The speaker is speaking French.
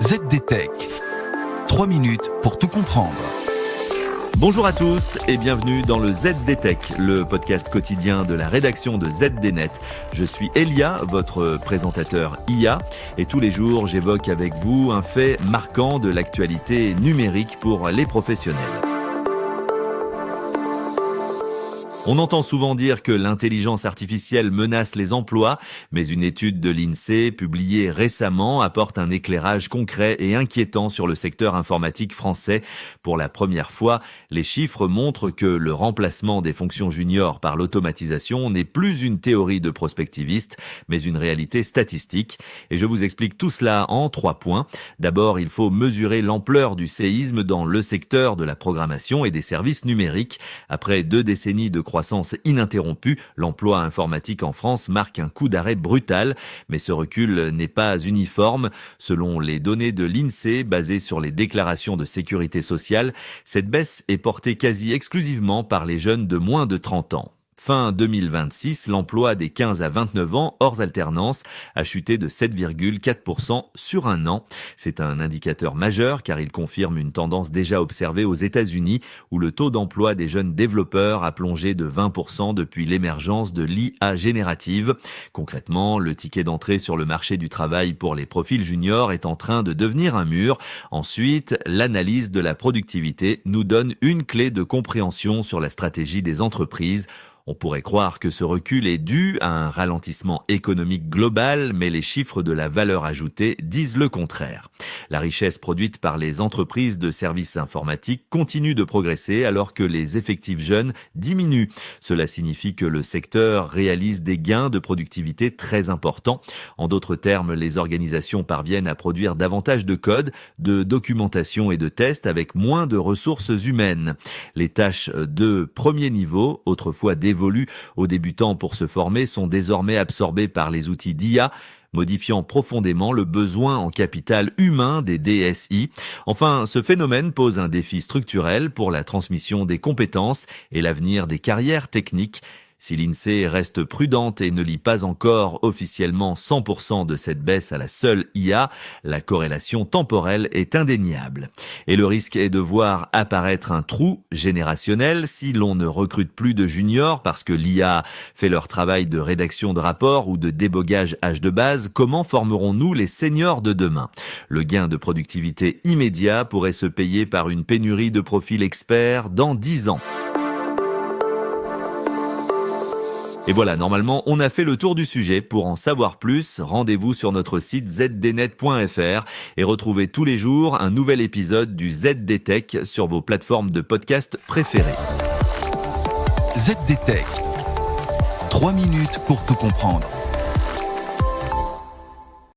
ZDTech. 3 minutes pour tout comprendre. Bonjour à tous et bienvenue dans le ZDTech, le podcast quotidien de la rédaction de ZDNet. Je suis Elia, votre présentateur IA, et tous les jours j'évoque avec vous un fait marquant de l'actualité numérique pour les professionnels. On entend souvent dire que l'intelligence artificielle menace les emplois, mais une étude de l'INSEE publiée récemment apporte un éclairage concret et inquiétant sur le secteur informatique français. Pour la première fois, les chiffres montrent que le remplacement des fonctions juniors par l'automatisation n'est plus une théorie de prospectiviste, mais une réalité statistique. Et je vous explique tout cela en 3 points. D'abord, il faut mesurer l'ampleur du séisme dans le secteur de la programmation et des services numériques. Après 2 décennies de croissance ininterrompue, l'emploi informatique en France marque un coup d'arrêt brutal, mais ce recul n'est pas uniforme. Selon les données de l'INSEE basées sur les déclarations de sécurité sociale, cette baisse est portée quasi exclusivement par les jeunes de moins de 30 ans. Fin 2026, l'emploi des 15 à 29 ans hors alternance a chuté de 7,4% sur un an. C'est un indicateur majeur car il confirme une tendance déjà observée aux États-Unis où le taux d'emploi des jeunes développeurs a plongé de 20% depuis l'émergence de l'IA générative. Concrètement, le ticket d'entrée sur le marché du travail pour les profils juniors est en train de devenir un mur. Ensuite, l'analyse de la productivité nous donne une clé de compréhension sur la stratégie des entreprises. On pourrait croire que ce recul est dû à un ralentissement économique global, mais les chiffres de la valeur ajoutée disent le contraire. La richesse produite par les entreprises de services informatiques continue de progresser alors que les effectifs jeunes diminuent. Cela signifie que le secteur réalise des gains de productivité très importants. En d'autres termes, les organisations parviennent à produire davantage de code, de documentation et de tests avec moins de ressources humaines. Les tâches de premier niveau, autrefois dévolues aux débutants pour se former, sont désormais absorbées par les outils d'IA, modifiant profondément le besoin en capital humain des DSI. Enfin, ce phénomène pose un défi structurel pour la transmission des compétences et l'avenir des carrières techniques. Si l'INSEE reste prudente et ne lie pas encore officiellement 100% de cette baisse à la seule IA, la corrélation temporelle est indéniable. Et le risque est de voir apparaître un trou générationnel si l'on ne recrute plus de juniors parce que l'IA fait leur travail de rédaction de rapports ou de débogage âge de base. Comment formerons-nous les seniors de demain ? Le gain de productivité immédiat pourrait se payer par une pénurie de profils experts dans 10 ans. Et voilà, normalement, on a fait le tour du sujet. Pour en savoir plus, rendez-vous sur notre site zdnet.fr et retrouvez tous les jours un nouvel épisode du ZDTech sur vos plateformes de podcast préférées. ZDTech. 3 minutes pour tout comprendre.